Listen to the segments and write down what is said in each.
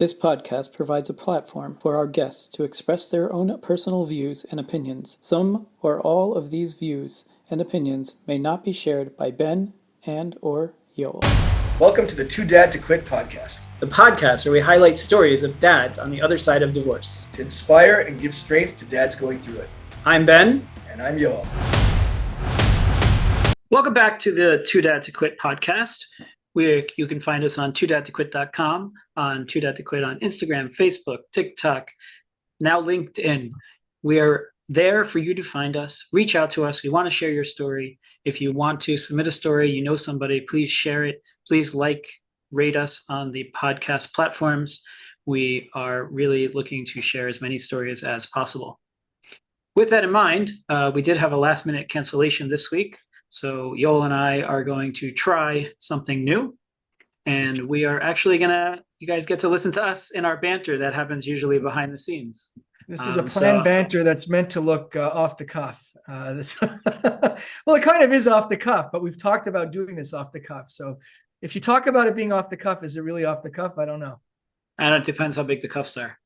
This podcast provides a platform for our guests to express their own personal views and opinions. Some or all of these views and opinions may not be shared by Ben and/or Yoel. Welcome to the Too Dad to Quit podcast, the podcast where we highlight stories of dads on the other side of divorce to inspire and give strength to dads going through it. I'm Ben. And I'm Yoel. Welcome back to the Too Dad to Quit podcast. You can find us on toodadtoquit.com, on toodadtoquit on Instagram, Facebook, TikTok, now LinkedIn. We are there for you to find us. Reach out to us. We want to share your story. If you want to submit a story, you know somebody, please share it. Please rate us on the podcast platforms. We are really looking to share as many stories as possible. With that in mind, we did have a last minute cancellation this week. So Yoel and I are going to try something new, and we are actually you guys get to listen to us in our banter that happens usually behind the scenes. This is a planned banter that's meant to look off the cuff. Well, it kind of is off the cuff, but we've talked about doing this off the cuff. So if you talk about it being off the cuff, is it really off the cuff? I don't know. And it depends how big the cuffs are.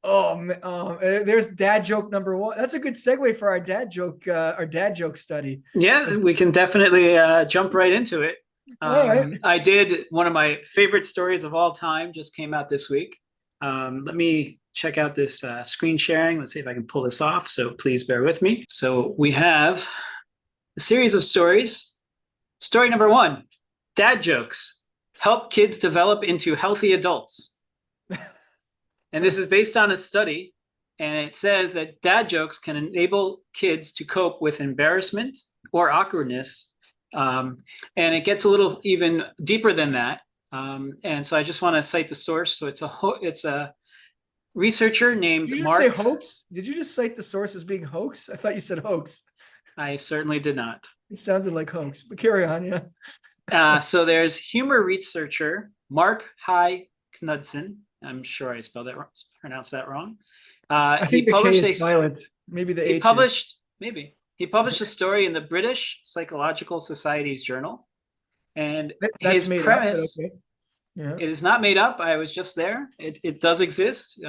There's dad joke number one. That's a good segue for our dad joke study. Yeah, we can definitely jump right into it. All right. I did one of my favorite stories of all time, just came out this week. Let me check out this screen sharing. Let's see if I can pull this off. So please bear with me. So we have a series of stories. Story number one, dad jokes help kids develop into healthy adults. And this is based on a study, and it says that dad jokes can enable kids to cope with embarrassment or awkwardness. And it gets a little even deeper than that. And so I just want to cite the source. So it's a researcher named Mark. Did you say hoax? Did you just cite the source as being hoax? I thought you said hoax. I certainly did not. It sounded like hoax, but carry on, yeah. So there's humor researcher Mark Hy Knudsen. I'm sure I pronounced that wrong. I think the K is silent. Maybe the H. He published a story in the British Psychological Society's journal, and his premise. Okay. Yeah. It is not made up. I was just there. It does exist,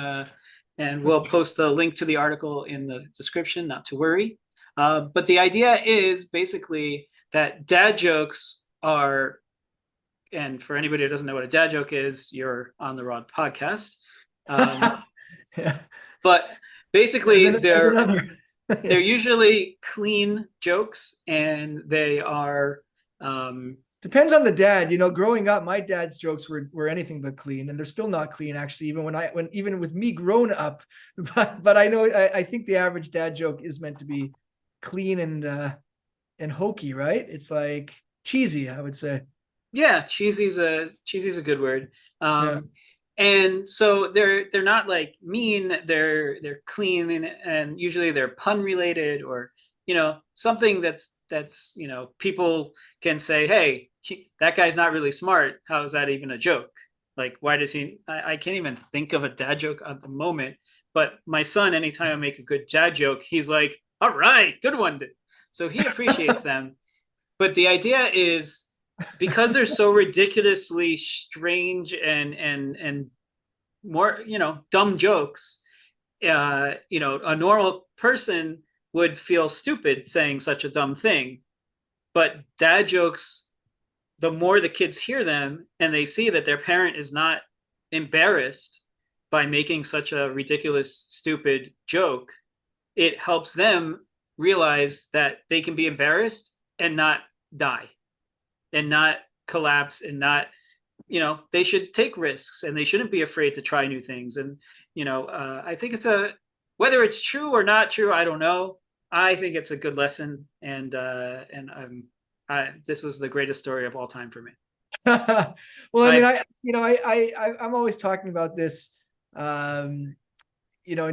and we'll post a link to the article in the description. Not to worry. But the idea is basically that dad jokes are. And for anybody who doesn't know what a dad joke is, you're on the wrong podcast. Yeah. But basically, they're usually clean jokes, and they are. Depends on the dad. Growing up, my dad's jokes were anything but clean, and they're still not clean actually. Even with me grown up, but I know I think the average dad joke is meant to be clean and hokey, right? It's like cheesy, I would say. Yeah, cheesy's a good word. Yeah. And so they're not like mean, they're clean, and usually they're pun related, or something that's people can say, hey, that guy's not really smart. How is that even a joke? Like, why does he? I can't even think of a dad joke at the moment. But my son, anytime I make a good dad joke, he's like, all right, good one. So he appreciates them. But the idea is, because they're so ridiculously strange and more, dumb jokes, a normal person would feel stupid saying such a dumb thing. But dad jokes, the more the kids hear them and they see that their parent is not embarrassed by making such a ridiculous, stupid joke, it helps them realize that they can be embarrassed and not die. And not collapse, and not, they should take risks, and they shouldn't be afraid to try new things. And, I think whether it's true or not true, I don't know. I think it's a good lesson. And this was the greatest story of all time for me. Well, I'm always talking about this, in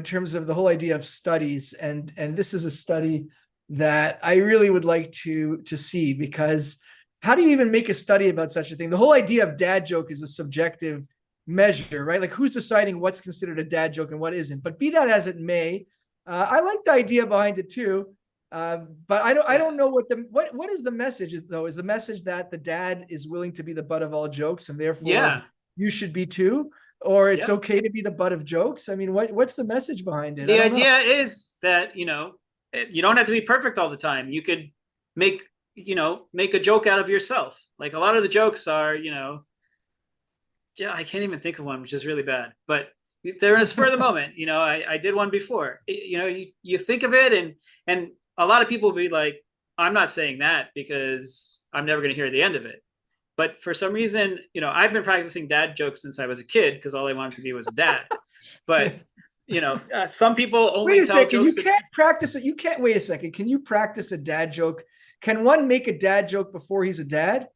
terms of the whole idea of studies. And this is a study that I really would like to see, because how do you even make a study about such a thing? The whole idea of dad joke is a subjective measure, right? Like, who's deciding what's considered a dad joke and what isn't? But be that as it may, I like the idea behind it too. But I don't know what is the message though? Is the message that the dad is willing to be the butt of all jokes, and therefore you should be too? or it's Yep. okay to be the butt of jokes. I mean, what's the message behind it? I The don't know. idea is that, you don't have to be perfect all the time. You could make, make a joke out of yourself. Like a lot of the jokes are, yeah, I can't even think of one, which is really bad, but they're in a spur of the moment. I did one before. You think of it, and a lot of people will be like, I'm not saying that because I'm never going to hear the end of it. But for some reason, I've been practicing dad jokes since I was a kid because all I wanted to be was a dad. But some people Wait only a tell second. jokes You that. can't practice it. You can't wait a second. Can you practice a dad joke? Can one make a dad joke before he's a dad?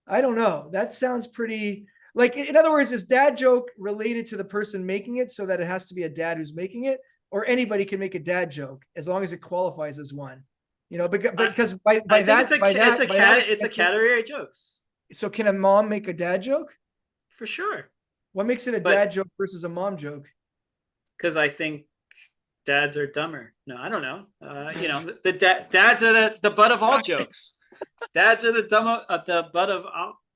I don't know. That sounds pretty like, in other words, is dad joke related to the person making it so that it has to be a dad who's making it, or anybody can make a dad joke as long as it qualifies as one? I, Because by I by think it's that by that by that it's a extension, category of jokes so can a mom make a dad joke? for sure. What makes it a But dad joke versus a mom joke? because I think dads are dumber. No, I don't know. Dads are the butt of all jokes. Dads are the butt of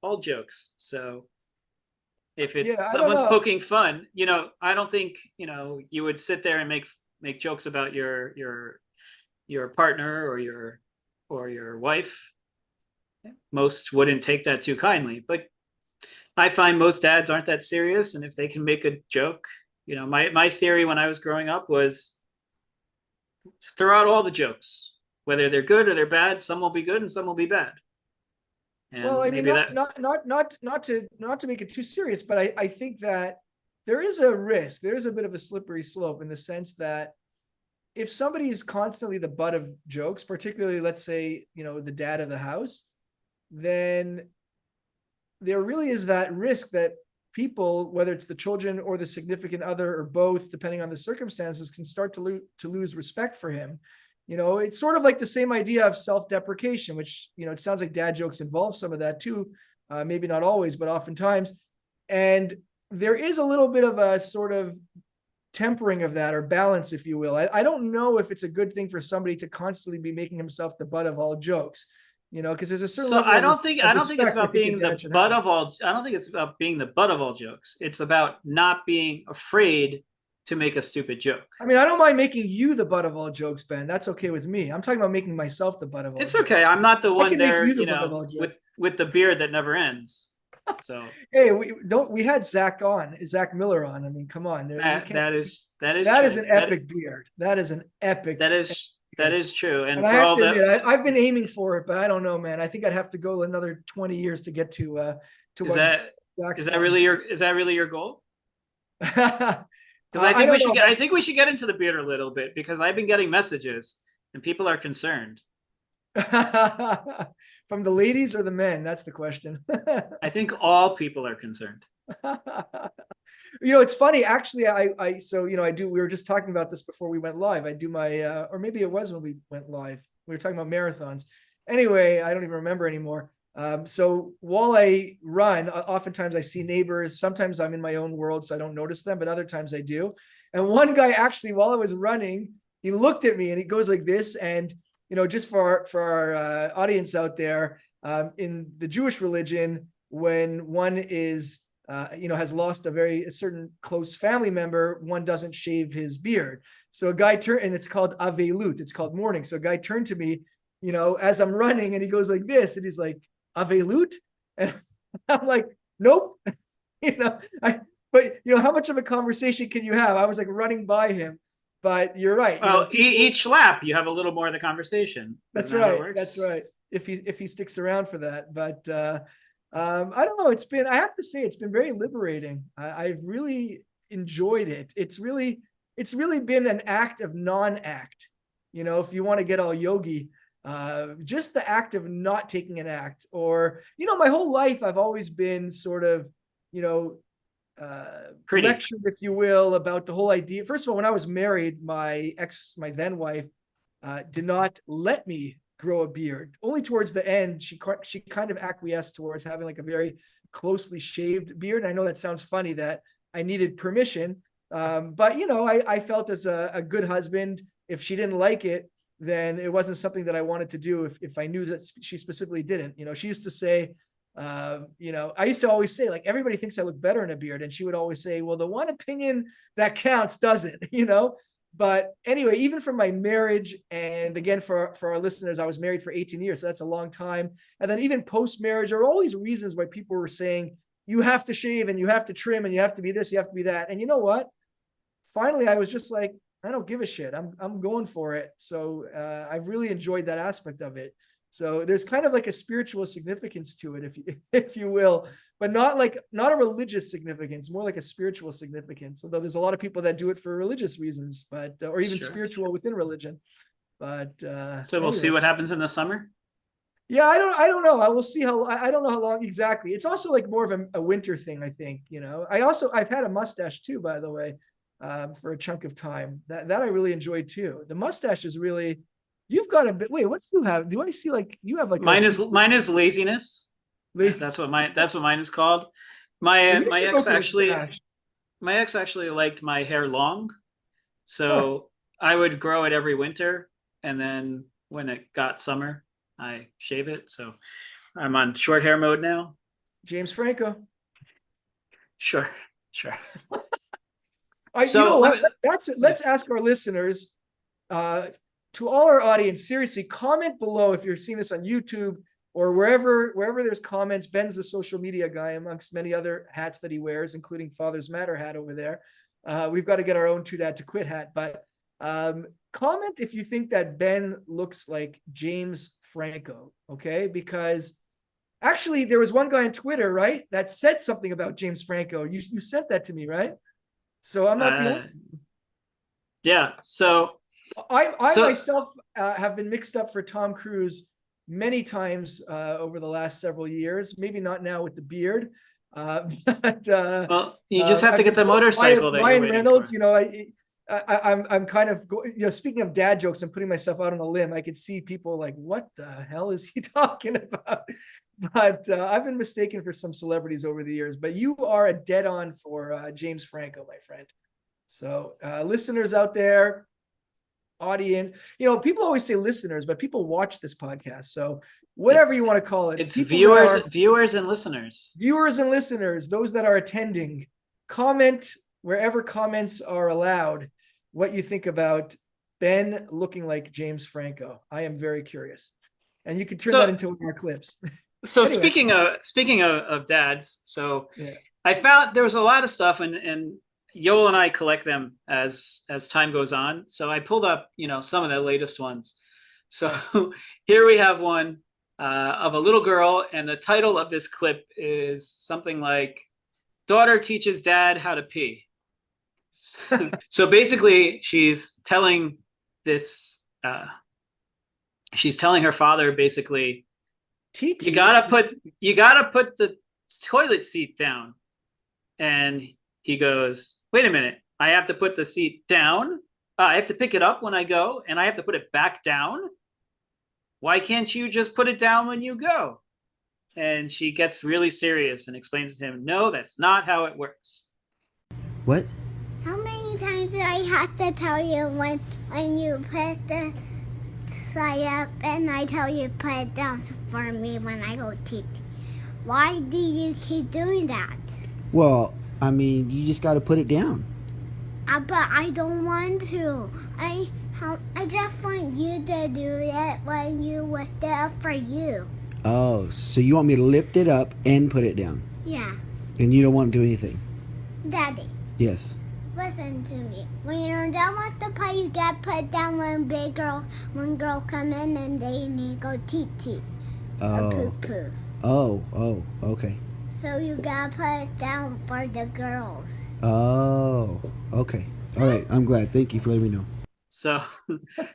all jokes. So if Yeah, it's I don't someone's know. poking fun, I don't think you would sit there and make jokes about your partner or your wife. Most wouldn't take that too kindly, but I find most dads aren't that serious, and if they can make a joke, my theory when I was growing up was throw out all the jokes, whether they're good or they're bad. Some will be good and some will be bad, Well, and I mean, maybe that. not to make it too serious, but I think that there is a risk. There is a bit of a slippery slope in the sense that if somebody is constantly the butt of jokes, particularly, let's say, the dad of the house, then there really is that risk that people, whether it's the children or the significant other or both, depending on the circumstances, can start to lose respect for him. It's sort of like the same idea of self-deprecation, which, it sounds like dad jokes involve some of that too. Maybe not always, but oftentimes. And there is a little bit of a sort of tempering of that, or balance, if you will. I don't know if it's a good thing for somebody to constantly be making himself the butt of all jokes, because there's a certain So level I of don't think it's respect I about think a being the dad should butt have. of all. I don't think it's about being the butt of all jokes. It's about not being afraid to make a stupid joke. I mean, I don't mind making you the butt of all jokes, Ben. That's okay with me. I'm talking about making myself the butt of all It's okay. jokes. I'm not the I one can make there, you the butt of all jokes. with the beard that never ends. So Hey, we had Zach Miller on. I mean, come on, there you can't. that is That is true. an epic beard. That is an epic That beard. is true. And And I for have all to that, admit, I've been aiming for it, but I don't know, man. I think I'd have to go another 20 years to get to is what that Zach's is that done. really your goal? Because I don't know, I think we should get into the beard a little bit because I've been getting messages and people are concerned. from the ladies or the men. That's the question. I think all people are concerned. It's funny actually. I do, we were just talking about this before we went live. I do my or maybe it was when we went live, we were talking about marathons. Anyway, I don't even remember anymore. So while I run, oftentimes I see neighbors. Sometimes I'm in my own world, so I don't notice them, but other times I do. And one guy actually, while I was running, he looked at me and he goes like this. And just for our audience out there, in the Jewish religion, when one is has lost a certain close family member, one doesn't shave his beard. So a guy turned, and it's called avelut, it's called mourning. So a guy turned to me, as I'm running, and he goes like this, and he's like, avelut? And I'm like, nope. you know, but how much of a conversation can you have? I was like running by him, but you're right. Well, People, each lap you have a little more of the conversation. Isn't that's that how it right. That's works? right. If he sticks around for that, but I don't know. I have to say, it's been very liberating. I've really enjoyed it. It's really been an act of non-act. If you want to get all yogi, just the act of not taking an act, or my whole life I've always been sort of, you know, Pretty. lectured, if you will, about the whole idea. First of all, when I was married, my then wife, did not let me grow a beard. Only towards the end, she kind of acquiesced towards having like a very closely shaved beard. And I know that sounds funny that I needed permission, but I felt as a good husband, if she didn't like it, then it wasn't something that I wanted to do. If I knew that she specifically didn't. She used to say, I used to always say, like, everybody thinks I look better in a beard. And she would always say, well, the one opinion that counts doesn't, But anyway, even for my marriage, and again, for our listeners, I was married for 18 years. So that's a long time. And then even post-marriage, there are always reasons why people were saying, you have to shave and you have to trim and you have to be this, you have to be that. And you know what? Finally, I was just like, I don't give a shit. I'm going for it. So I've really enjoyed that aspect of it. So there's kind of like a spiritual significance to it, if you will, but not a religious significance, more like a spiritual significance. Although there's a lot of people that do it for religious reasons, but or even Sure. spiritual within religion. But So we'll see anyway. what happens in the summer. Yeah, I don't know. I will see how. I don't know how long exactly. It's also like more of a winter thing, I think. I've had a mustache too, by the way, for a chunk of time. That I really enjoyed too. The mustache is really. You've got a bit. Wait, what do you have? Do I see like you have like Mine is laziness. That's what mine is called. Well, My you my should go ex for a actually stash. my ex actually liked my hair long, Huh. so I would grow it every winter, and then when it got summer, I shave it. So I'm on short hair mode now. James Franco. Sure, sure. You know So what? let me, yeah. Let's ask our listeners, uh, to all our audience, seriously, comment below if you're seeing this on YouTube or wherever there's comments. Ben's the social media guy amongst many other hats that he wears, including Fathers Matter hat over there. We've got to get our own Too Dad to Quit hat, but comment if you think that Ben looks like James Franco, okay? Because actually, there was one guy on Twitter, right, that said something about James Franco. You sent that to me, right? So I'm not the only. Uh, yeah. I So myself have been mixed up for Tom Cruise many times over the last several years. Maybe not now with the beard, but well, you just have to I've get been the told motorcycle that you're Ryan waiting Reynolds. for. I'm kind of speaking of dad jokes, I'm putting myself out on a limb. I could see people like, what the hell is he talking about? But I've been mistaken for some celebrities over the years. But you are a dead on for James Franco, my friend. So listeners out there, audience, people always say listeners, but people watch this podcast. So whatever you It's want to call it, it's people that viewers, are viewers and listeners. viewers and listeners, those that are attending, comment wherever comments are allowed what you think about Ben looking like James Franco. I am very curious. And you can turn that So into one of our clips. so Anyway, speaking of dads, so yeah. I found there was a lot of stuff, and Yoel and I collect them as time goes on. So I pulled up, some of the latest ones. So here we have one of a little girl, and the title of this clip is something like "Daughter teaches dad how to pee." So basically, this. She's telling her father basically, you TT. gotta put you gotta put the toilet seat down. And he goes, wait a minute, I have to put the seat down. I have to pick it up when I go, and I have to put it back down. Why can't you just put it down when you go? And she gets really serious and explains to him, no, that's not how it works. What? How many times do I have to tell you when you put the side up and I tell you put it down for me when I go teach? Why do you keep doing that? Well, I mean, you just got to put it down. But I don't want to. I just want you to do it when you was there for you. Oh, so you want me to lift it up and put it down? Yeah. And you don't want to do anything? Daddy, Yes. listen to me. When you're done with the pie, you gotta put it down when girl come in and they need to go teet or Oh. poo-poo. Oh, okay. So you gotta put it down for the girls. Oh, okay. All right, I'm glad. Thank you for letting me know. So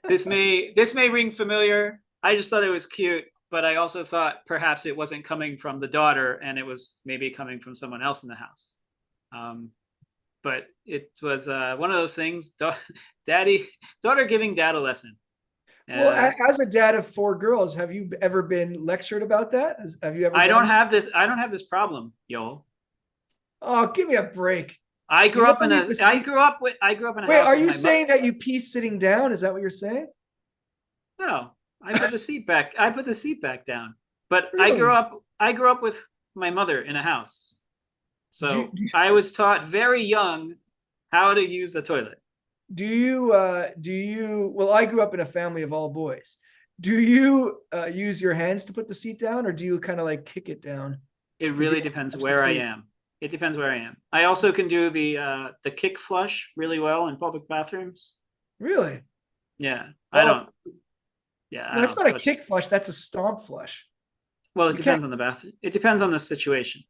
this may ring familiar. I just thought it was cute, but I also thought perhaps it wasn't coming from the daughter, and it was maybe coming from someone else in the house. But it was one of those things. Daughter giving dad a lesson. Well, as a dad of 4 girls, have you ever been lectured about that? Have you ever? I don't have this problem, Yoel. Oh, give me a break. I grew up in a Wait, house. are With you my saying that you pee sitting down? Is that what you're saying? No, I put the seat back. I put the seat back down. But I grew Really? up. I grew up with my mother in a house, so Do- I was taught very young how to use the toilet. Do you, well, I grew up in a family of all boys. Do you use your hands to put the seat down, or do you kind of like kick it down? It 'Cause you really don't depends touch the where I seat. am. It depends where I am. I also can do the kick flush really well in public bathrooms. Really? Yeah, I Well, don't. Yeah, I no, that's don't not a touch. kick flush. That's a stomp flush. Well, it You can't. depends on the bath. It depends on the situation.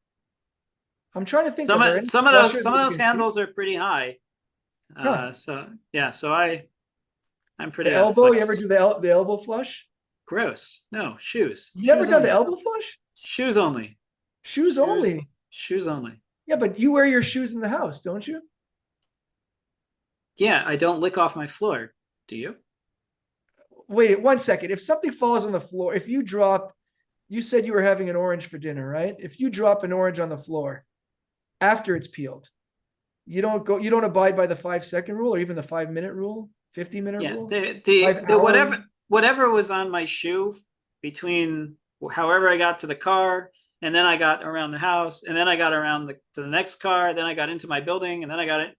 I'm trying to think. Are there any Some of flushers some that of you those can kick? handles are pretty high. Huh. So yeah, so I'm The pretty elbow. You ever flex. do the elbow flush? Gross. No, shoes. You never Shoes done the only. elbow flush? Shoes only. Shoes Shoes. only. Shoes only. Yeah, but you wear your shoes in the house, don't you? Yeah, I don't lick off my floor. Do you? Wait 1 second. If something falls on the floor, if you drop, you said you were having an orange for dinner, right? If you drop an orange on the floor after it's peeled, you don't abide by the 5 second rule or even the 5 minute rule, 50 minute Yeah. rule, The 5 hour. whatever was on my shoe between however I got to the car, and then I got around the house, and then I got around to the next car, then I got into my building, and then I got it.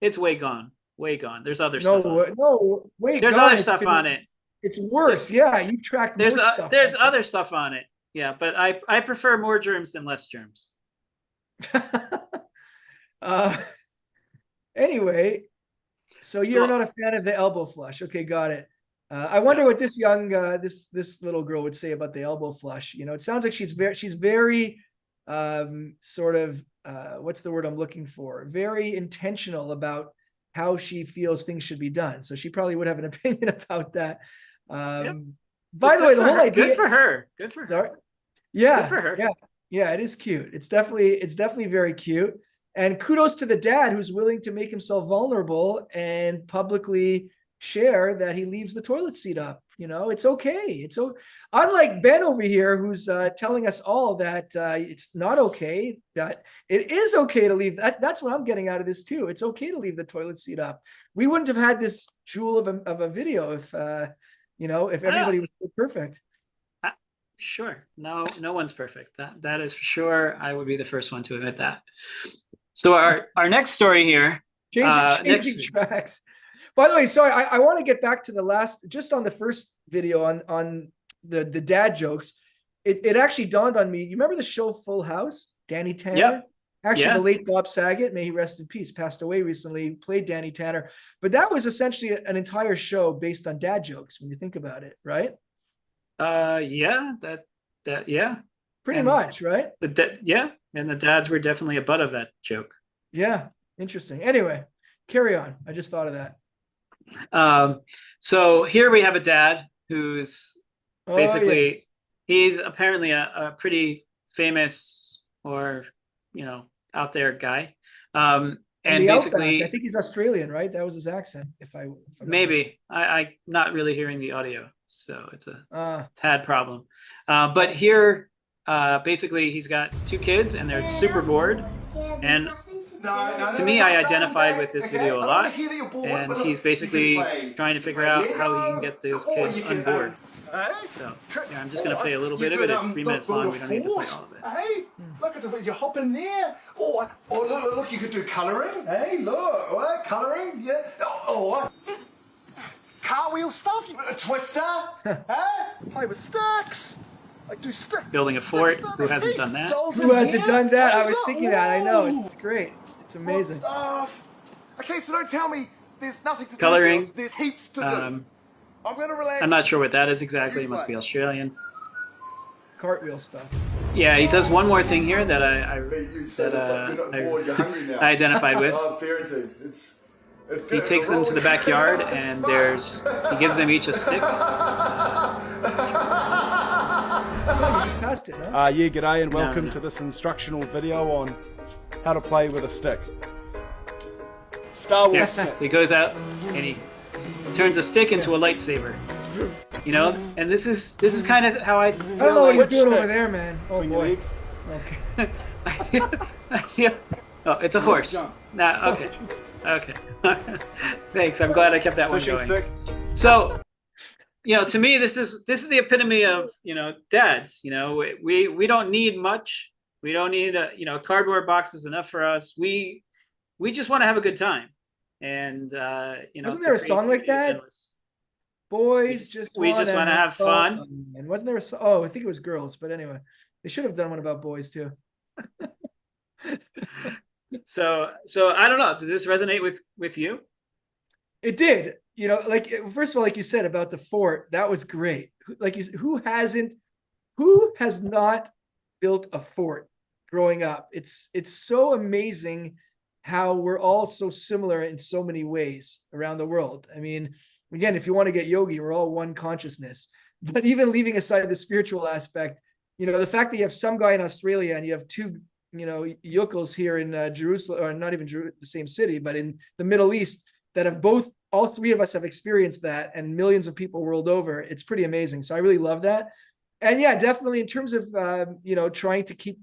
It's way gone. Way gone. There's other stuff on it. No, wait, There's God, other stuff on it. it's worse. Yeah, you track more stuff. There's other stuff on it. Yeah, but I prefer more germs than less germs. uh, anyway, so you're not a fan of the elbow flush. Okay, got it. I wonder what this young this little girl would say about the elbow flush. You know, it sounds like she's very sort of what's the word I'm looking for? Very intentional about how she feels things should be done. So she probably would have an opinion about that. By the way, the whole idea. Good for her. Good for her. Sorry? Yeah. Good for her. Yeah, it is cute. It's definitely very cute. And kudos to the dad who's willing to make himself vulnerable and publicly share that he leaves the toilet seat up. You know, it's okay. It's so unlike Ben over here, who's telling us all that it's not okay, that it is okay to leave. That's what I'm getting out of this too. It's okay to leave the toilet seat up. We wouldn't have had this jewel of a video if if everybody was so perfect. Sure. No one's perfect. That is for sure. I would be the first one to admit that. So our next story here. Changing tracks. By the way, sorry, I want to get back to the last, just on the first video on the dad jokes. It actually dawned on me. You remember the show Full House? Danny Tanner? Yep. Actually, the late Bob Saget, may he rest in peace, passed away recently, played Danny Tanner. But that was essentially an entire show based on dad jokes when you think about it, right? Yeah, yeah. Pretty much, right? Yeah, and the dads were definitely a butt of that joke. Yeah, interesting. Anyway, carry on. I just thought of that. So here we have a dad who's basically he's apparently a pretty famous or out there guy. And basically, I think he's Australian, right? That was his accent. If I'm maybe I not really hearing the audio, so it's a tad problem. But here, basically, he's got 2 kids, and they're super bored. And to me, I identified with this video a lot, and he's basically trying to figure out how he can get those kids unbored. So yeah, I'm just going to play a little bit of it. It's 3 minutes long. We don't need to play all of it. Hey, look at it. You hop in there. Oh, look, you could do colouring. Hey, look, colouring. Yeah. Cartwheel stuff. A twister. Play with sticks. Like do sticks. Building a fort. Who hasn't done that? Who hasn't done that? I was thinking that. I know. It's great. It's amazing. Okay, so don't tell me there's nothing to do. Coloring. There's heaps to do. I'm gonna relax. I'm not sure what that is exactly. It must be Australian. Cartwheel stuff. Yeah, he does one more thing here that I identified with. Parenting. It's He takes them to the backyard, and he gives them each a stick. You just passed it, huh? Yeah, g'day and welcome No. to this instructional video on how to play with a stick. Star Wars Yes. stick. So he goes out and he turns a stick into a lightsaber. And this is kind of how I feel. I don't know what he's like, doing over there, man. Oh Between your boy. legs. Okay. I feel. Oh, it's a horse. Jump. Nah, okay. Thanks. I'm glad I kept that one Fishing going. stick. So to me, this is the epitome of, dads. We don't need much. We don't need a cardboard box is enough for us. We just want to have a good time, and Wasn't the there a song like creativity is that? endless. Boys just We want just to want to have have fun. fun. And wasn't there a song? Oh, I think it was girls, but anyway, they should have done one about boys too. So I don't know. Does this resonate with you? It did. Like first of all, like you said about the fort, that was great. Like who has not built a fort growing up? It's so amazing how we're all so similar in so many ways around the world. I mean, again, if you want to get yogi, we're all one consciousness. But even leaving aside the spiritual aspect, the fact that you have some guy in Australia and you have two, yokels here in Jerusalem, or not even the same city, but in the Middle East, that have all three of us have experienced that, and millions of people world over. It's pretty amazing. So I really love that. And yeah, definitely in terms of, trying to keep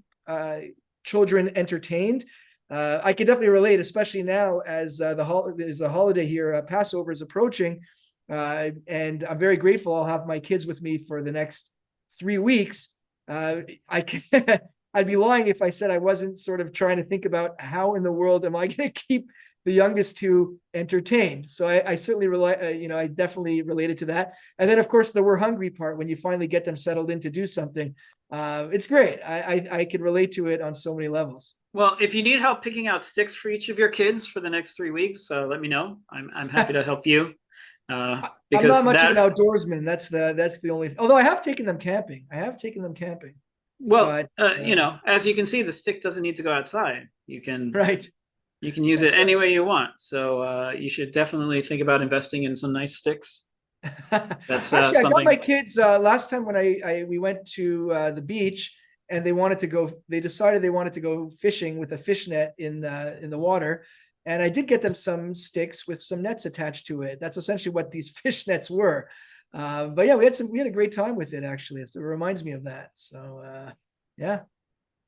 children entertained, I can definitely relate, especially now as there's a holiday here, Passover is approaching, and I'm very grateful I'll have my kids with me for the next 3 weeks. I can, I'd be lying if I said I wasn't sort of trying to think about how in the world am I going to keep the youngest two entertained. So I certainly I definitely related to that. And then of course the we're hungry part, when you finally get them settled in to do something, it's great. I can relate to it on so many levels. Well, if you need help picking out sticks for each of your kids for the next 3 weeks, let me know. I'm happy to help you. I'm not Because much of an outdoorsman. That's the only. Although I have taken them camping. well, But as you can see, the stick doesn't need to go outside. You can right. use it any way you want. So you should definitely think about investing in some nice sticks. That's Actually, I got something. my kids last time when we went to the beach, and they decided they wanted to go fishing with a fishnet in the water. And I did get them some sticks with some nets attached to it. That's essentially what these fish nets were. But yeah, we had a great time with it, actually. So it reminds me of that. So yeah.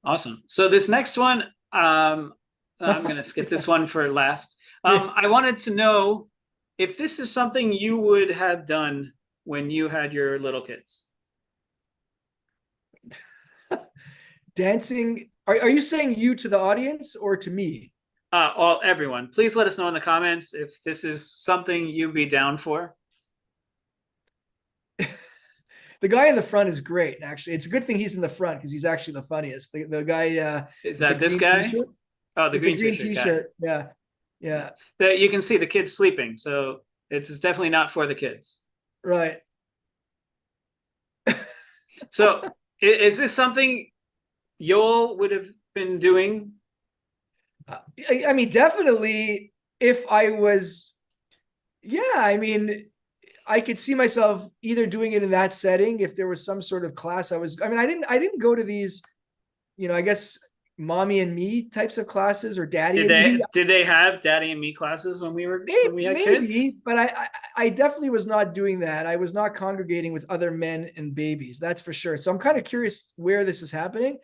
Awesome. So this next one, I'm going to skip this one for last. I wanted to know if this is something you would have done when you had your little kids. Dancing. Are you saying you to the audience or to me? Everyone, please let us know in the comments if this is something you'd be down for. The guy in the front is great. Actually, it's a good thing he's in the front because he's actually the funniest. The guy is that this guy? Oh, the green t-shirt. Guy. Yeah. That you can see the kids sleeping, so it's definitely not for the kids. Right. So, is this something Yoel would have been doing? I mean, definitely. If I was, yeah. I mean, I could see myself either doing it in that setting if there was some sort of class I mean, I didn't go to these, I guess mommy and me types of classes or daddy and me. Did they have daddy and me classes when we had kids? But I definitely was not doing that. I was not congregating with other men and babies. That's for sure. So I'm kind of curious where this is happening.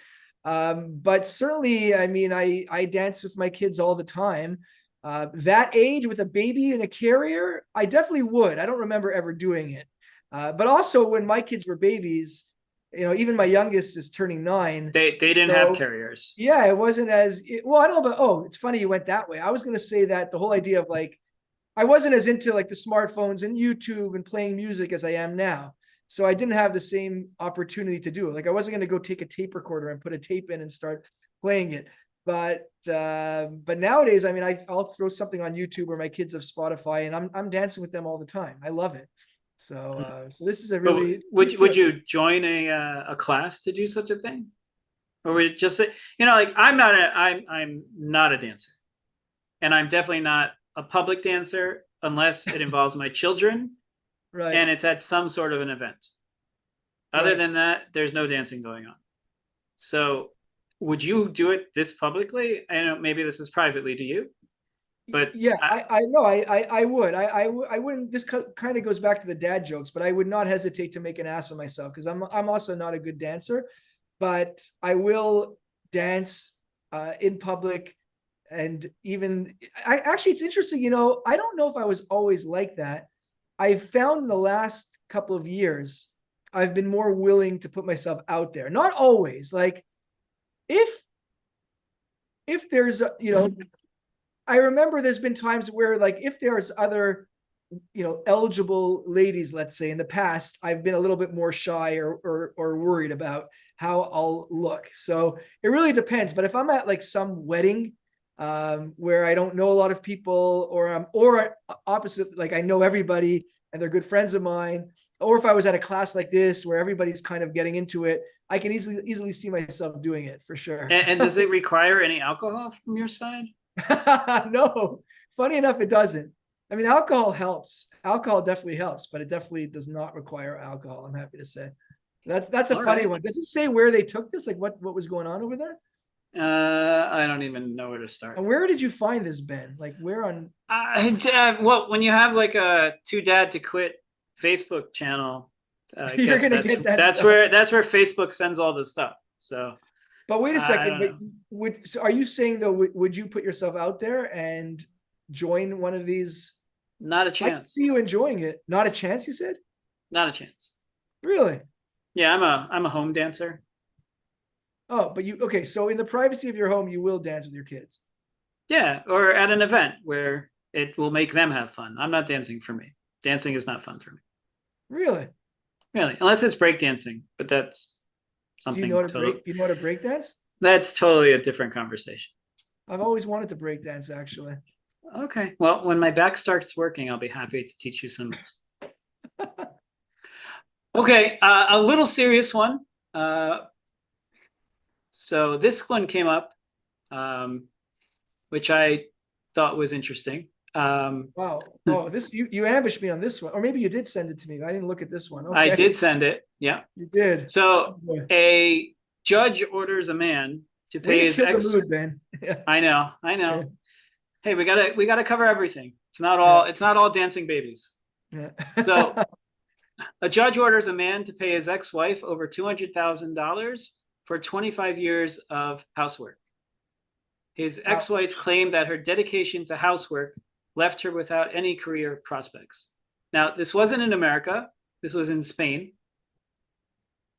But certainly, I mean, I dance with my kids all the time. That age with a baby and a carrier, I definitely would. I don't remember ever doing it. But also when my kids were babies, even my youngest is turning 9. They didn't have carriers. Yeah, it wasn't as well. I don't know, but it's funny you went that way. I was going to say that the whole idea of like, I wasn't as into like the smartphones and YouTube and playing music as I am now. So I didn't have the same opportunity to do it. Like I wasn't going to go take a tape recorder and put a tape in and start playing it. But nowadays, I mean, I'll throw something on YouTube where my kids have Spotify, and I'm dancing with them all the time. I love it. So this is a really. But would you join a class to do such a thing, or would it just like I'm not a dancer, and I'm definitely not a public dancer unless it involves my children. Right. And it's at some sort of an event. Other than that, there's no dancing going on. So would you do it this publicly? I know maybe this is privately to you, but yeah, I know I would. I wouldn't. This kind of goes back to the dad jokes, but I would not hesitate to make an ass of myself because I'm also not a good dancer, but I will dance in public. And even actually, it's interesting. I don't know if I was always like that. I've found in the last couple of years, I've been more willing to put myself out there. Not always. Like if there's I remember there's been times where, like, if there's other eligible ladies, let's say, in the past, I've been a little bit more shy or worried about how I'll look. So it really depends. But if I'm at like some wedding where I don't know a lot of people, or opposite, like I know everybody and they're good friends of mine, or if I was at a class like this where everybody's kind of getting into it, I can easily see myself doing it for sure. And does it require any alcohol from your side? No, funny enough, it doesn't. I mean, alcohol helps. Alcohol definitely helps, but it definitely does not require alcohol. I'm happy to say. That's a All funny right. one. Does it say where they took this? Like what was going on over there? I don't even know where to start. And where did you find this, Ben? Like where on? Well, when you have like a Too Dad to Quit Facebook channel, I You're guess gonna get that that's stuff. where Facebook sends all the stuff. So, But wait a I second. don't But so are you saying though? Would you put yourself out there and join one of these? not a I can chance. see you enjoying it. Not a chance, you said? Not a chance. Really? Yeah, I'm a home dancer. Oh, but okay. So in the privacy of your home, you will dance with your kids. Yeah, or at an event where it will make them have fun. I'm not dancing for me. Dancing is not fun for me. Really? Really, unless it's breakdancing, but that's Do you something know how to totally. break? You know how to break dance? That's totally a different conversation. I've always wanted to break dance, actually. Okay, well, when my back starts working, I'll be happy to teach you some moves. Okay, a little serious one. So this one came up, which I thought was interesting. Wow. Oh, this you ambushed me on this one, or maybe you did send it to me. I didn't look at this one. Okay. I did send it. Yeah. You did. So Oh, a judge orders a man to way pay to his kill ex. the mood, Ben. Yeah. I know. Yeah. Hey, we gotta cover everything. Yeah. It's not all dancing babies. Yeah. So a judge orders a man to pay his ex-wife over $200,000 for 25 years of housework. His ex-wife claimed that her dedication to housework left her without any career prospects. Now, this wasn't in America. This was in Spain.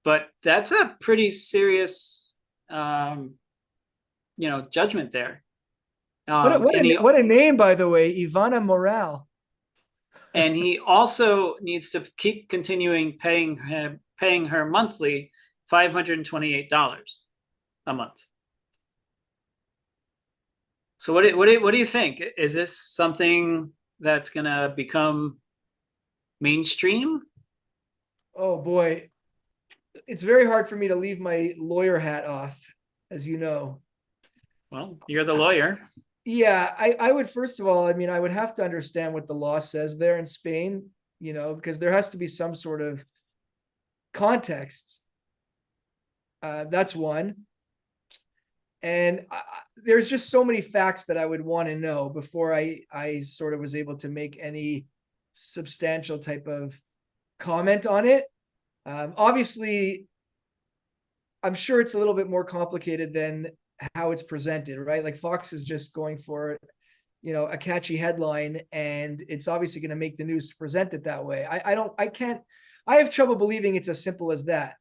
But that's a pretty serious, judgment there. What a name, by the way, Ivana Morale. And he also needs to keep continuing paying her monthly $528 a month. So what do you think? Is this something that's going to become mainstream? Oh boy, it's very hard for me to leave my lawyer hat off, as you know. Well, you're the lawyer. Yeah, I would, first of all, I mean, I would have to understand what the law says there in Spain, because there has to be some sort of context. That's one. And there's just so many facts that I would want to know before I sort of was able to make any substantial type of comment on it. Obviously, I'm sure it's a little bit more complicated than how it's presented, right? Like Fox is just going for, a catchy headline, and it's obviously going to make the news to present it that way. I have trouble believing it's as simple as that.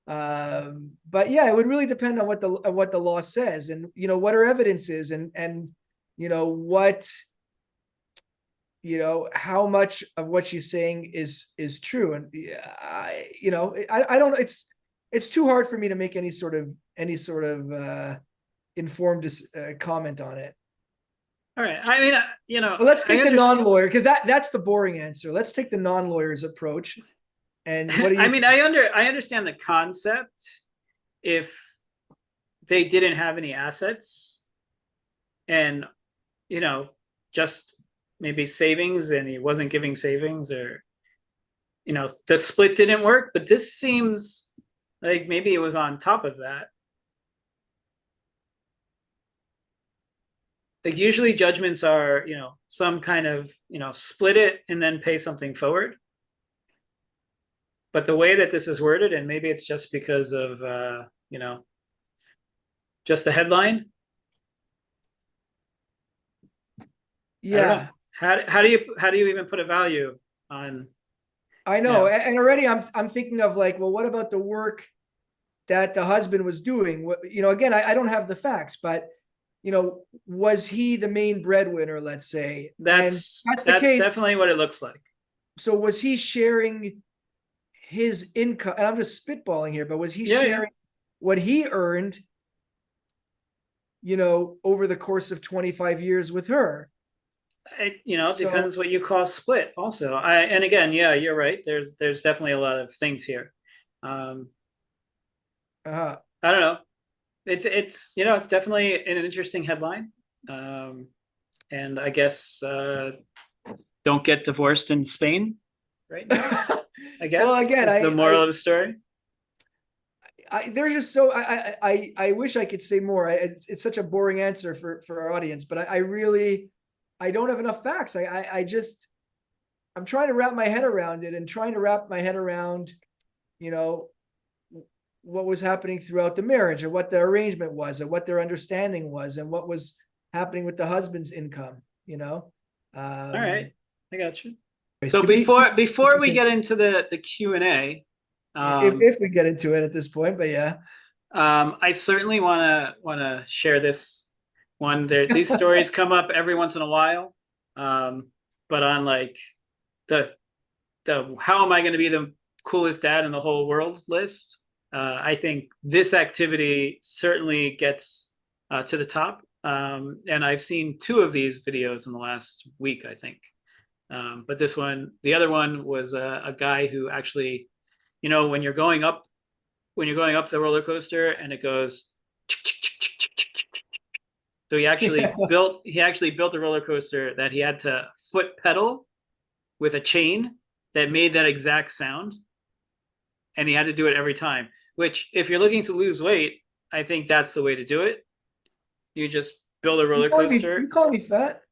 But yeah, it would really depend on what the law says, and what her evidence is, and what, how much of what she's saying is true. And I don't, it's too hard for me to make any sort of informed comment on it. All right. I mean, Well, let's take the non-lawyer, because that's the boring answer. Let's take the non-lawyer's approach. And what do you? I mean, I understand the concept if they didn't have any assets and, just maybe savings, and he wasn't giving savings, or, the split didn't work. But this seems like maybe it was on top of that. Like usually judgments are, some kind of, split it and then pay something forward. But the way that this is worded, and maybe it's just because of, just the headline. Yeah. How do you even put a value on. I know. Yeah. And already I'm thinking of like, well, what about the work that the husband was doing? What, again, I don't have the facts, but was he the main breadwinner, let's say? And that's the That's case. definitely what it looks like. So was he sharing his income? And I'm just spitballing here, but was he Yeah, yeah. sharing what he earned, over the course of 25 years with her? It So, depends what you call split also. And again, yeah, you're right. There's definitely a lot of things here. Um, uh, I don't know. It's definitely an interesting headline. And I guess don't get divorced in Spain right now, I well, guess, again, is the moral of the story. they're just so I wish I could say more. It's such a boring answer for our audience, but I really I don't have enough facts. I just I'm trying to wrap my head around it and trying to wrap my head around, you know, what was happening throughout the marriage, or what the arrangement was, or what their understanding was, and what was happening with the husband's income. All right, I got you. So To be before we get into the Q&A, if we get into it at this point, but yeah. I certainly want to share this one. These stories come up every once in a while, but on like the how am I going to be the coolest dad in the whole world list, I think this activity certainly gets to the top. And I've seen 2 of these videos in the last week, I think. But the other one was a guy who actually, when you're going up the roller coaster and it goes, so he actually built a roller coaster that he had to foot pedal with a chain that made that exact sound, and he had to do it every time. Which, if you're looking to lose weight, I think that's the way to do it. You just build a roller coaster. You calling me fat?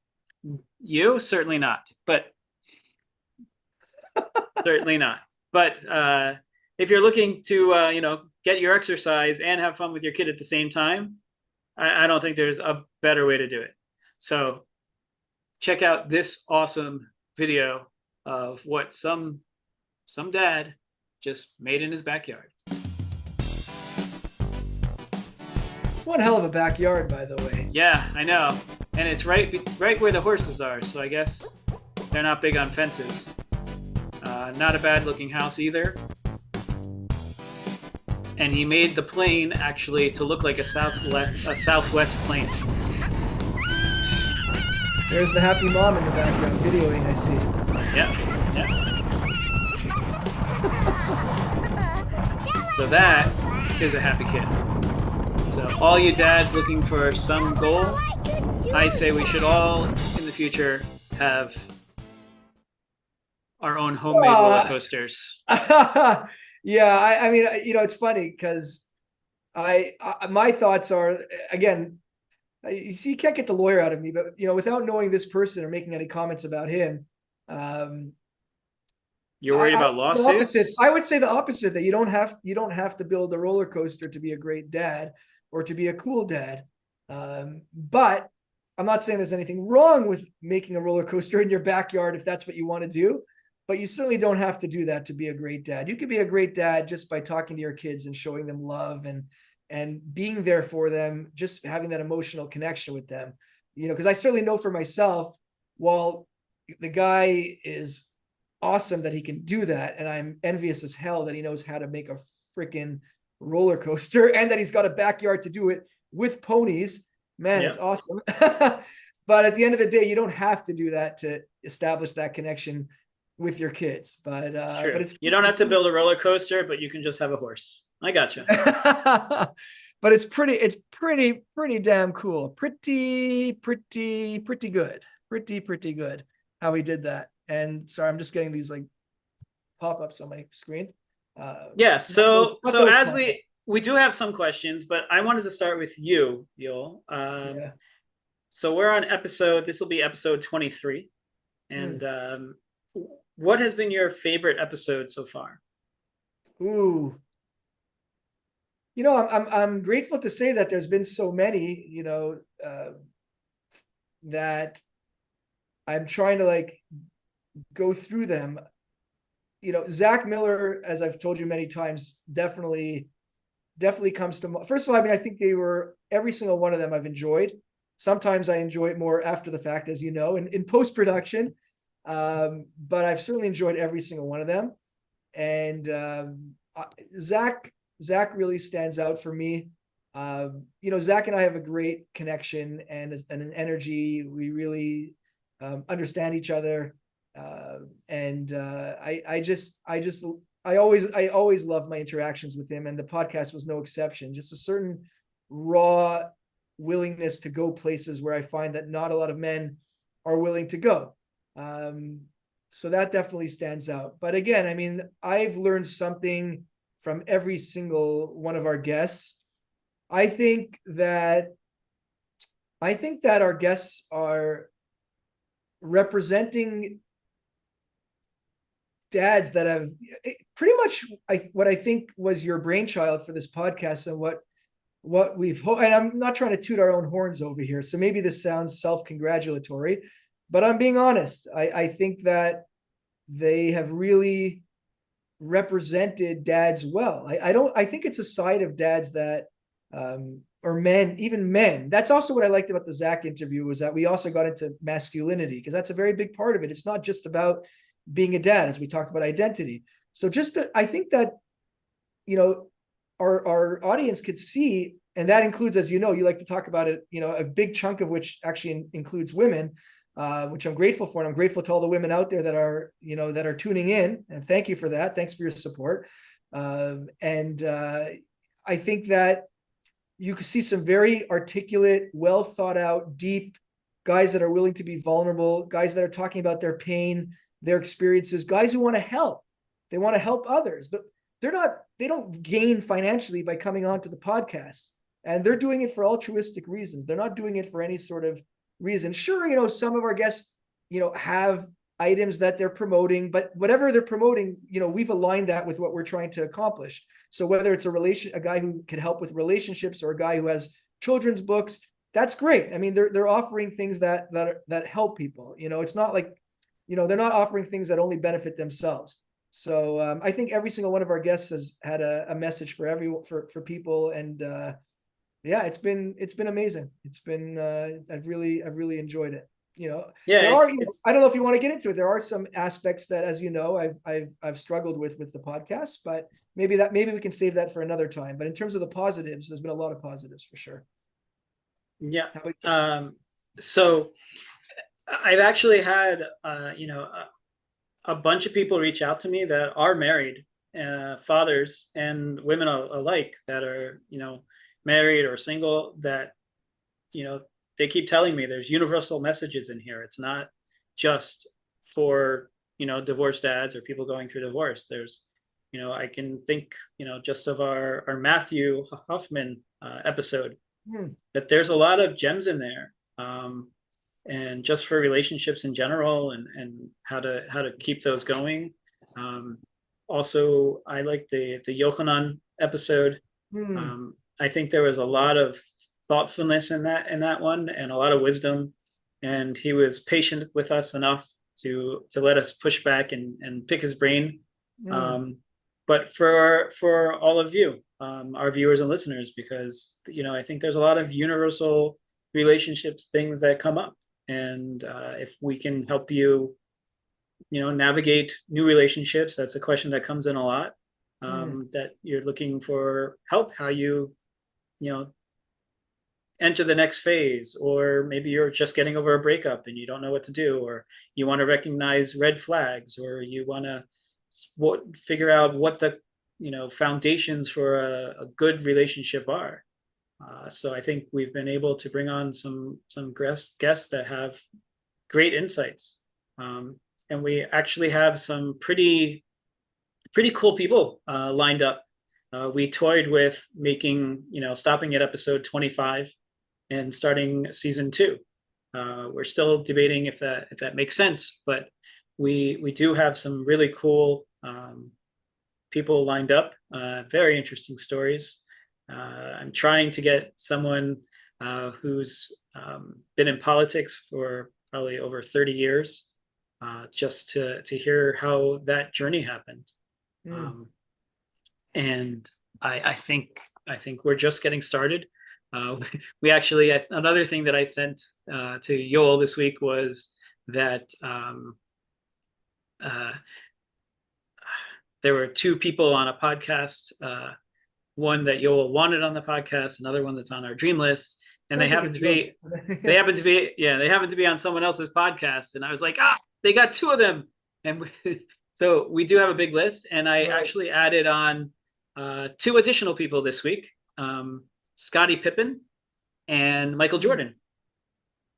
You certainly not, but certainly not. But if you're looking to get your exercise and have fun with your kid at the same time, I don't think there's a better way to do it. So check out this awesome video of what some dad just made in his backyard. It's one hell of a backyard, by the way. Yeah, I know, and it's right where the horses are. So I guess they're not big on fences. Not a bad looking house either. And he made the plane actually to look like a southwest plane. There's the happy mom in the background videoing, I see. Yeah. So that is a happy kid. So all you dads looking for some goal, I say we should all in the future have our own homemade roller coasters. Yeah, I mean, it's funny because my thoughts are, again, you see, you can't get the lawyer out of me, but without knowing this person or making any comments about him, you're worried about lawsuits? I would say the opposite, that you don't have to build a roller coaster to be a great dad or to be a cool dad. But I'm not saying there's anything wrong with making a roller coaster in your backyard if that's what you want to do. But you certainly don't have to do that to be a great dad. You could be a great dad just by talking to your kids and showing them love and being there for them, just having that emotional connection with them. Because I certainly know for myself, while the guy is awesome that he can do that, and I'm envious as hell that he knows how to make a freaking roller coaster and that he's got a backyard to do it with ponies. Man, It's awesome. But at the end of the day, you don't have to do that to establish that connection with your kids. But you don't have to build a roller coaster, but you can just have a horse. I gotcha. But it's pretty damn cool. Pretty good. Pretty good how he did that. And sorry, I'm just getting these like pop-ups on my screen. So as we do have some questions, but I wanted to start with you, Yoel. So we're on this will be episode 23. And what has been your favorite episode so far? Ooh. I'm grateful to say that there's been so many, that I'm trying to like go through them. Zach Miller, as I've told you many times, definitely comes to. First of all, I mean, I think every single one of them I've enjoyed. Sometimes I enjoy it more after the fact, as you know, in post-production. But I've certainly enjoyed every single one of them. And Zach really stands out for me. Zach and I have a great connection and an energy. We really understand each other. I always love my interactions with him, and the podcast was no exception. Just a certain raw willingness to go places where I find that not a lot of men are willing to go. So that definitely stands out. But again, I mean, I've learned something from every single one of our guests. I think that our guests are representing dads that have pretty much what I think was your brainchild for this podcast, and what we've, and I'm not trying to toot our own horns over here, so maybe this sounds self-congratulatory, but I'm being honest. I think that they have really represented dads well. I think it's a side of dads that or men, even men. That's also what I liked about the Zach interview, was that we also got into masculinity, because that's a very big part of it. It's not just about being a dad, as we talked about identity. So I think that, our audience could see, and that includes, as you know, you like to talk about it, a big chunk of which actually includes women, which I'm grateful for. And I'm grateful to all the women out there that are tuning in, and thank you for that. Thanks for your support. I think that you can see some very articulate, well thought out, deep guys that are willing to be vulnerable, guys that are talking about their pain, their experiences, guys who want to help. They want to help others, but they don't gain financially by coming onto the podcast, and they're doing it for altruistic reasons. They're not doing it for any sort of reason. Sure, some of our guests, have items that they're promoting, but whatever they're promoting, we've aligned that with what we're trying to accomplish. So whether it's a guy who can help with relationships, or a guy who has children's books, that's great. I mean, they're offering things that help people. It's not like, they're not offering things that only benefit themselves. So I think every single one of our guests has had a message for people, and yeah, it's been amazing. It's been I've really enjoyed it. Yeah, I don't know if you want to get into it. There are some aspects that, as you know, I've struggled with the podcast, but maybe we can save that for another time. But in terms of the positives, there's been a lot of positives for sure. Yeah. So I've actually had a bunch of people reach out to me that are married, fathers and women alike, that are married or single, that they keep telling me there's universal messages in here. It's not just for divorced dads or people going through divorce. There's I can think just of our Matthew Huffman episode, that there's a lot of gems in there, and just for relationships in general, and how to keep those going. Also, I like the Yochanan episode. I think there was a lot of thoughtfulness in that one, and a lot of wisdom, and he was patient with us enough to let us push back and pick his brain. But for all of you, our viewers and listeners, because I think there's a lot of universal relationships things that come up, and if we can help you navigate new relationships, that's a question that comes in a lot, that you're looking for help, how you enter the next phase, or maybe you're just getting over a breakup and you don't know what to do, or you want to recognize red flags, or you want to figure out what the foundations for a good relationship are. So I think we've been able to bring on some guests that have great insights, and we actually have some pretty cool people lined up. We toyed with making stopping at episode 25 and starting season 2. We're still debating if that makes sense, but we do have some really cool people lined up, very interesting stories. I'm trying to get someone who's been in politics for probably over 30 years, just to hear how that journey happened. Mm. And I think we're just getting started. We actually, another thing that I sent to Yoel this week was that there were two people on a podcast, one that Yoel wanted on the podcast, another one that's on our dream list, and Sounds like a they happen to be, yeah, they happen to be on someone else's podcast, and I was like, they got two of them, and so we do have a big list, and I actually added on two additional people this week, Scottie Pippen and Michael Jordan.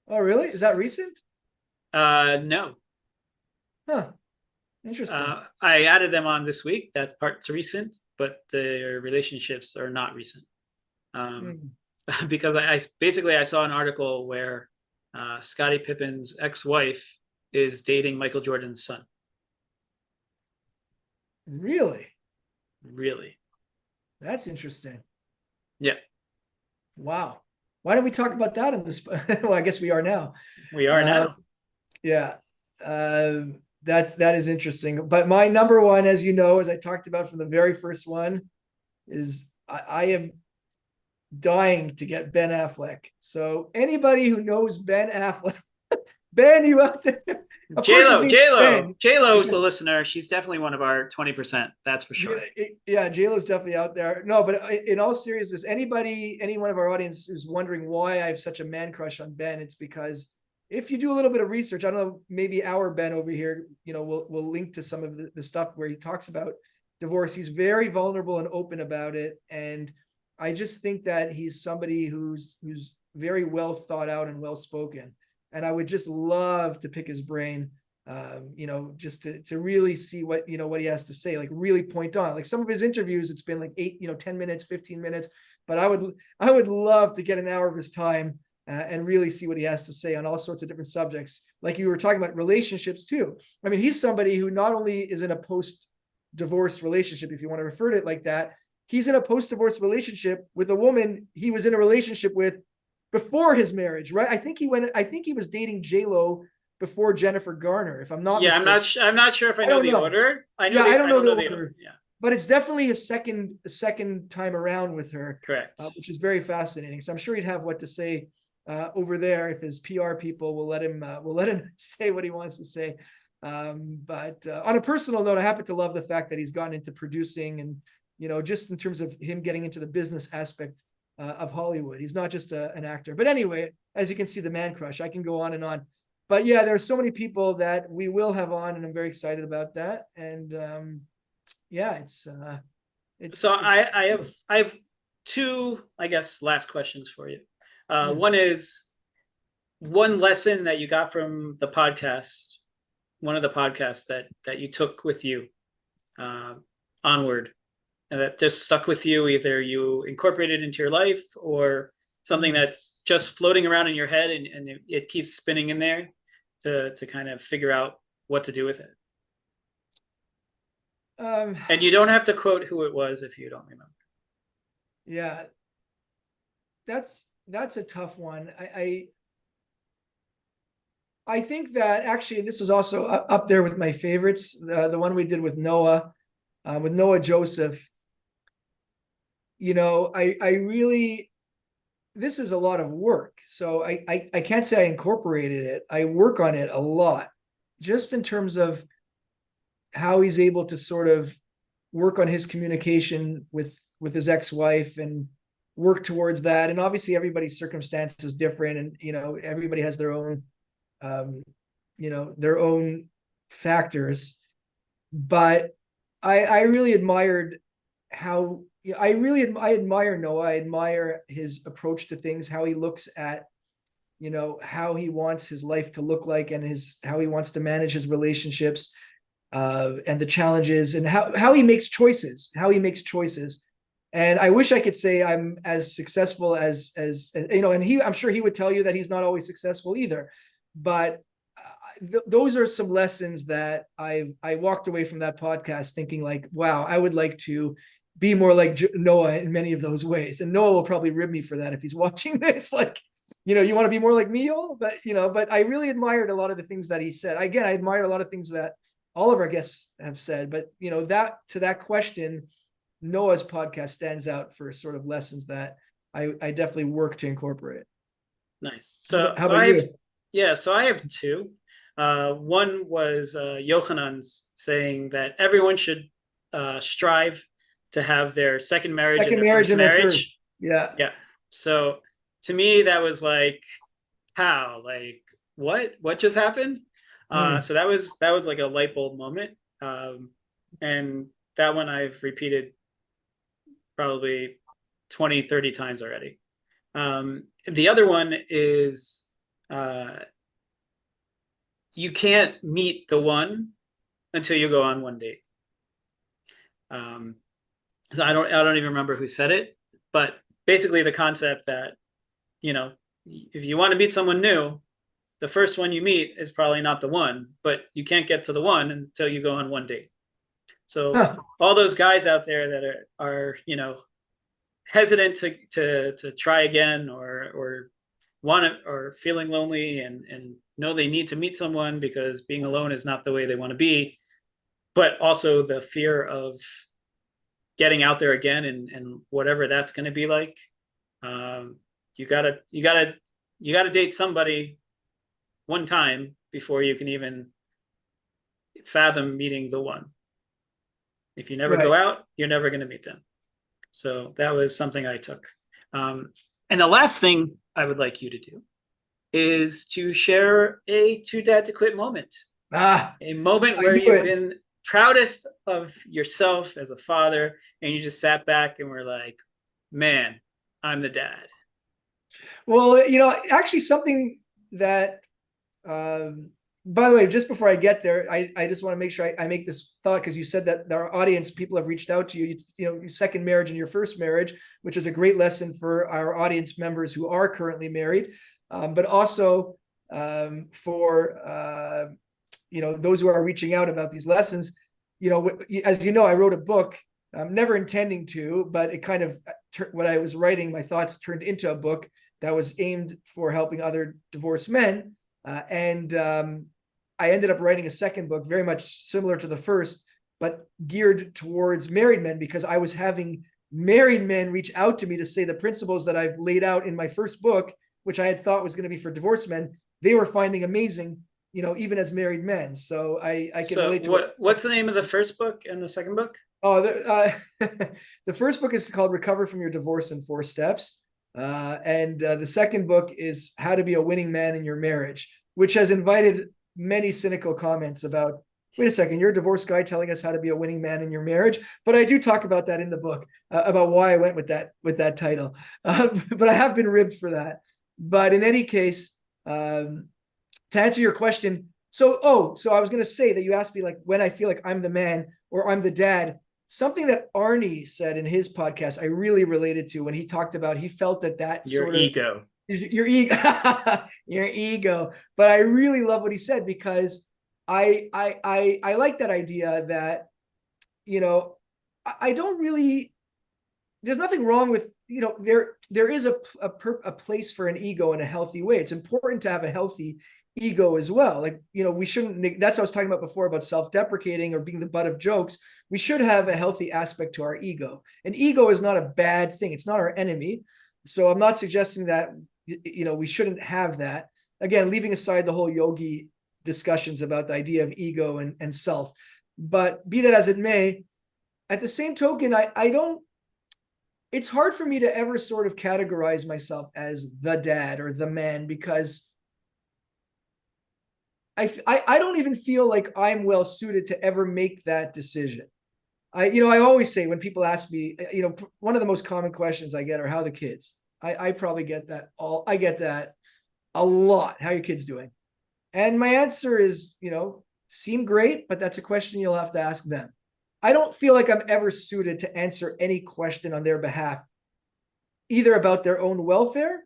Oh, really? Is that recent? No. Huh. Interesting. I added them on this week. That part's recent, but their relationships are not recent. Because I saw an article where Scottie Pippen's ex-wife is dating Michael Jordan's son. Really? Really? That's interesting. Yeah. Wow. Why don't we talk about that in this? Well, I guess we are now. We are now. Yeah. That is interesting. But my number one, as you know, as I talked about from the very first one, is I am dying to get Ben Affleck. So anybody who knows Ben Affleck, Ben, you out there? J-Lo is the listener. She's definitely one of our 20%. That's for sure. Yeah, J-Lo's definitely out there. No, but in all seriousness, any one of our audience who's wondering why I have such a man crush on Ben, it's because if you do a little bit of research, I don't know, maybe our Ben over here, we'll link to some of the stuff where he talks about divorce. He's very vulnerable and open about it. And I just think that he's somebody who's very well thought out and well spoken. And I would just love to pick his brain, just to really see what he has to say, like really point on. Like some of his interviews, it's been like 10 minutes, 15 minutes, but I would love to get an hour of his time and really see what he has to say on all sorts of different subjects. Like you were talking about relationships too. I mean, he's somebody who not only is in a post-divorce relationship, if you want to refer to it like that, he's in a post-divorce relationship with a woman he was in a relationship with before his marriage, right? I think he was dating J-Lo before Jennifer Garner, if I'm not mistaken. I'm not sure if I know the order. I don't know the order. Yeah. But it's definitely a second time around with her. Correct. Which is very fascinating. So I'm sure he'd have what to say over there if his PR people will let him say what he wants to say. But on a personal note, I happen to love the fact that he's gotten into producing and, just in terms of him getting into the business aspect of Hollywood. He's not just an actor. But anyway, as you can see, the man crush, I can go on and on. But yeah, there are so many people that we will have on, and I'm very excited about that. And it's so I have two, I guess, last questions for you. One is one lesson that you got from the podcast, one of the podcasts that you took with you onward, and that just stuck with you. Either you incorporated into your life or something that's just floating around in your head and it keeps spinning in there to kind of figure out what to do with it. And you don't have to quote who it was if you don't remember. Yeah, that's a tough one. I think that actually this is also up there with my favorites. The one we did with Noah Joseph. I really, this is a lot of work. So I can't say I incorporated it. I work on it a lot, just in terms of how he's able to sort of work on his communication with his ex-wife and work towards that. And obviously everybody's circumstance is different, and everybody has their own their own factors. But I really admired how I admire Noah. I admire his approach to things, how he looks at how he wants his life to look like, and how he wants to manage his relationships, and the challenges, and how he makes choices. And I wish I could say I'm as successful as and I'm sure he would tell you that he's not always successful either. But those are some lessons that I walked away from that podcast thinking like, wow, I would like to be more like Noah in many of those ways. And Noah will probably rib me for that if he's watching this. Like, you want to be more like me, Yoel? But I really admired a lot of the things that he said. Again, I admired a lot of things that all of our guests have said, but that question, Noah's podcast stands out for sort of lessons that I definitely work to incorporate. Nice. How about you? So I have two. One was Yochanan's saying that everyone should strive to have their second marriage and their first and their marriage. first. Yeah. Yeah. So to me, that was like, how? Like, what just happened? So that was like a light bulb moment. And that one I've repeated probably 20, 30 times already. The other one is you can't meet the one until you go on one date. So I don't even remember who said it, but basically the concept that, if you want to meet someone new, the first one you meet is probably not the one, but you can't get to the one until you go on one date. So all those guys out there that are hesitant to try again, or want it, or feeling lonely and know they need to meet someone because being alone is not the way they want to be, but also the fear of getting out there again and whatever that's going to be like. You gotta date somebody one time before you can even fathom meeting the one. If you never go out, you're never going to meet them. So that was something I took. And the last thing I would like you to do is to share a too dad to quit moment. A moment where you've been proudest of yourself as a father, and you just sat back and were like, man, I'm the dad. Well, actually something that, by the way, just before I get there, I just want to make sure I make this thought, because you said that our audience, people have reached out to you, your second marriage and your first marriage, which is a great lesson for our audience members who are currently married, but also for those who are reaching out about these lessons. As you know, I wrote a book. I'm never intending to, but it kind of, what I was writing, my thoughts turned into a book that was aimed for helping other divorced men. And I ended up writing a second book, very much similar to the first, but geared towards married men, because I was having married men reach out to me to say the principles that I've laid out in my first book, which I had thought was going to be for divorced men, they were finding amazing, even as married men. So I can relate to what's the name of the first book and the second book? Oh, the first book is called Recover from Your Divorce in 4 Steps. And the second book is How to Be a Winning Man in Your Marriage, which has invited many cynical comments about, wait a second, you're a divorced guy telling us how to be a winning man in your marriage. But I do talk about that in the book, about why I went with that title. But I have been ribbed for that. But in any case, to answer your question, so I was going to say that you asked me, like, when I feel like I'm the man or I'm the dad. Something that Arnie said in his podcast, I really related to, when he talked about, he felt that your ego. Your ego, your ego. But I really love what he said, because I like that idea that, I don't really, there's nothing wrong with, there is a place for an ego in a healthy way. It's important to have a healthy ego as well. Like, we shouldn't, that's what I was talking about before, about self-deprecating or being the butt of jokes. We should have a healthy aspect to our ego. And ego is not a bad thing. It's not our enemy. So I'm not suggesting that, we shouldn't have that. Again, leaving aside the whole yogi discussions about the idea of ego and self. But be that as it may, at the same token, I don't, it's hard for me to ever sort of categorize myself as the dad or the man, because I don't even feel like I'm well suited to ever make that decision. I always say, when people ask me, one of the most common questions I get are, how the kids? I probably get that I get that a lot. How are your kids doing? And my answer is, seem great, but that's a question you'll have to ask them. I don't feel like I'm ever suited to answer any question on their behalf, either about their own welfare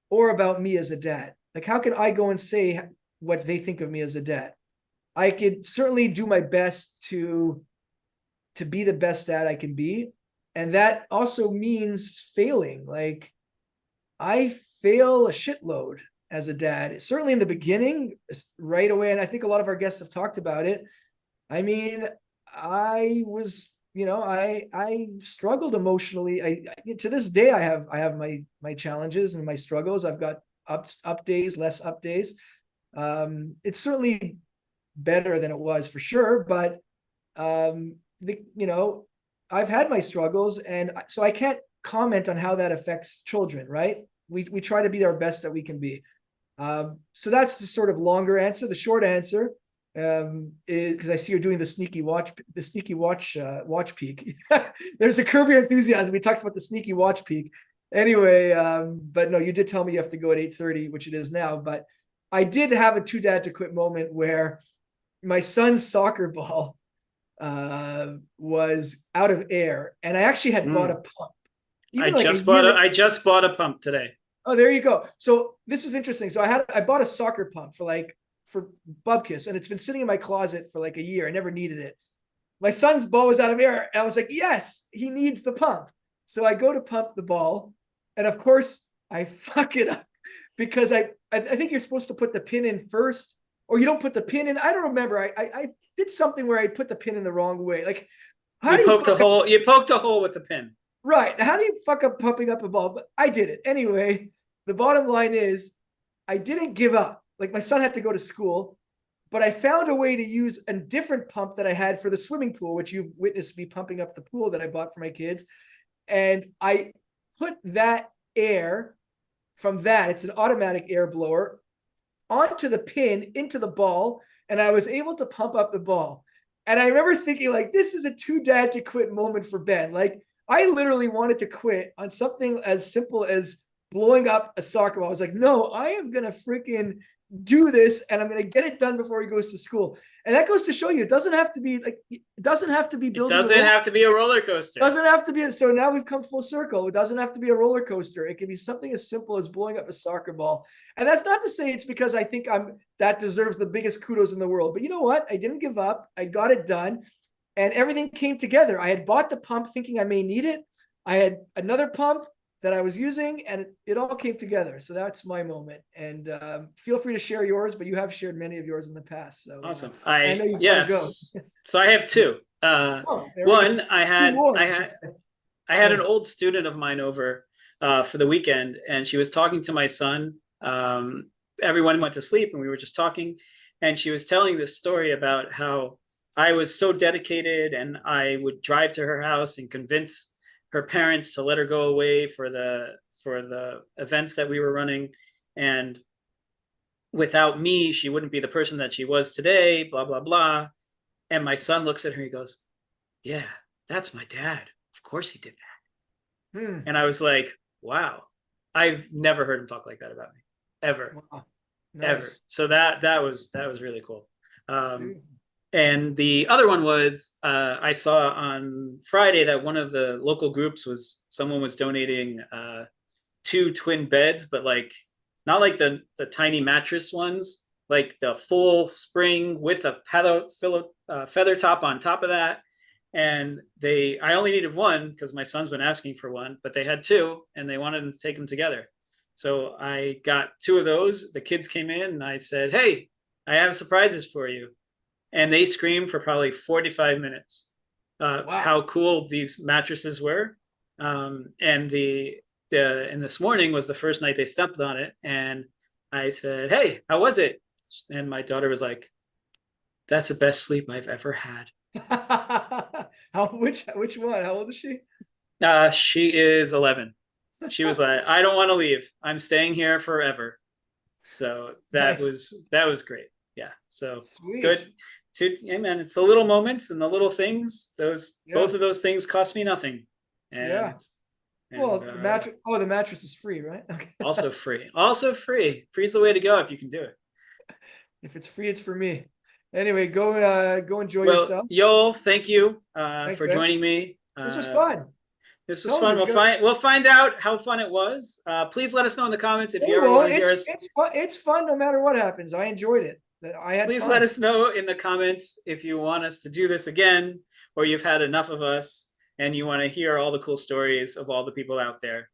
or about me as a dad. Like, how can I go and say what they think of me as a dad? I could certainly do my best to be the best dad I can be. And that also means failing. Like, I fail a shitload as a dad. Certainly in the beginning, right away, and I think a lot of our guests have talked about it. I mean, I was, I struggled emotionally. I to this day, I have my challenges and my struggles. I've got up days, less up days. It's certainly better than it was for sure, but I've had my struggles, and so I can't comment on how that affects children, right? We try to be our best that we can be. So that's the sort of longer answer. The short answer is, because I see you're doing the sneaky watch peek. There's a Curb Your Enthusiasm. We talked about the sneaky watch peek. Anyway, but no, you did tell me you have to go at 8:30, which it is now. But I did have a too dad to quit moment where my son's soccer ball was out of air, and I actually had bought a pump. I just bought a pump today. Oh, there you go. So this was interesting. So I bought a soccer pump for Bubkiss, and it's been sitting in my closet for like a year. I never needed it. My son's ball was out of air, and I was like, yes, he needs the pump. So I go to pump the ball, and of course I fuck it up because I think you're supposed to put the pin in first, or you don't put the pin in. I don't remember. I did something where I put the pin in the wrong way. Like, how do you poked a hole? You poked a hole with the pin. Right. How do you fuck up pumping up a ball? But I did it. Anyway, the bottom line is I didn't give up. Like, my son had to go to school, but I found a way to use a different pump that I had for the swimming pool, which you've witnessed me pumping up the pool that I bought for my kids. And I put that air from that, it's an automatic air blower, onto the pin, into the ball, and I was able to pump up the ball. And I remember thinking, like, this is a too dad to quit moment for Ben. Like, I literally wanted to quit on something as simple as blowing up a soccer ball. I was like, no, I am going to freaking do this, and I'm going to get it done before he goes to school. And that goes to show you, it doesn't have to be like, it doesn't have to be building. It doesn't have to be a roller coaster. It doesn't have to be. So now we've come full circle. It doesn't have to be a roller coaster. It can be something as simple as blowing up a soccer ball. And that's not to say it's because I think that deserves the biggest kudos in the world. But you know what? I didn't give up. I got it done, and everything came together. I had bought the pump thinking I may need it. I had another pump that I was using, and it all came together. So that's my moment. And feel free to share yours, but you have shared many of yours in the past. So awesome. I know you've got to go. So I have two. One, I had an old student of mine over for the weekend, and she was talking to my son. Everyone went to sleep, and we were just talking, and she was telling this story about how I was so dedicated, and I would drive to her house and convince her parents to let her go away for the events that we were running, and without me she wouldn't be the person that she was today, blah blah blah. And my son looks at her, he goes, yeah, that's my dad, of course he did that. And I was like, wow, I've never heard him talk like that about me, ever. Wow. Nice. Ever. So that was really cool. And the other one was, I saw on Friday that one of the local groups someone was donating 2 twin beds, but like not like the tiny mattress ones, like the full spring with a feather top on top of that. And I only needed one because my son's been asking for one, but they had 2 and they wanted to take them together. So I got 2 of those. The kids came in and I said, hey, I have surprises for you. And they screamed for probably 45 minutes wow. How cool these mattresses were. And this morning was the first night they stepped on it. And I said, hey, how was it? And my daughter was like, that's the best sleep I've ever had. Which one? How old is she? She is 11. She was like, I don't want to leave. I'm staying here forever. So that was great. Yeah. So sweet. Good. Hey man, it's the little moments and the little things. Both of those things cost me nothing. And, well, the mattress is free, right? Okay. Also free. Free's the way to go if you can do it. If it's free, it's for me. Anyway, go enjoy yourself. Yoel, thank you for joining me. This was fun. This was fun. We'll find out how fun it was. Please let us know in the comments if you ever want to hear us. It's fun no matter what happens. I enjoyed it. Please let us know in the comments if you want us to do this again, or you've had enough of us and you want to hear all the cool stories of all the people out there.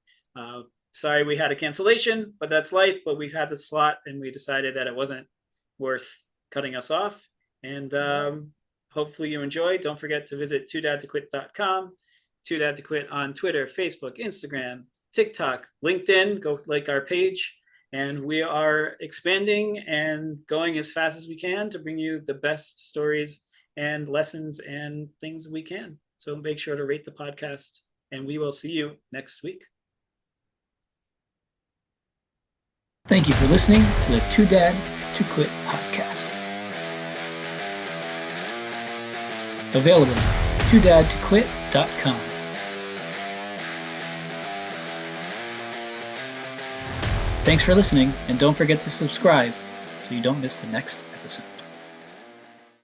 sorry we had a cancellation, but that's life. But we've had the slot, and we decided that it wasn't worth cutting us off. And hopefully you enjoy. Don't forget to visit toodadtoquit.com, toodadtoquit on Twitter, Facebook, Instagram, TikTok, LinkedIn. Go like our page. And we are expanding and going as fast as we can to bring you the best stories and lessons and things we can. So make sure to rate the podcast, and we will see you next week. Thank you for listening to the Too Dad to Quit podcast. Available at toodadtoquit.com. Thanks for listening, and don't forget to subscribe so you don't miss the next episode.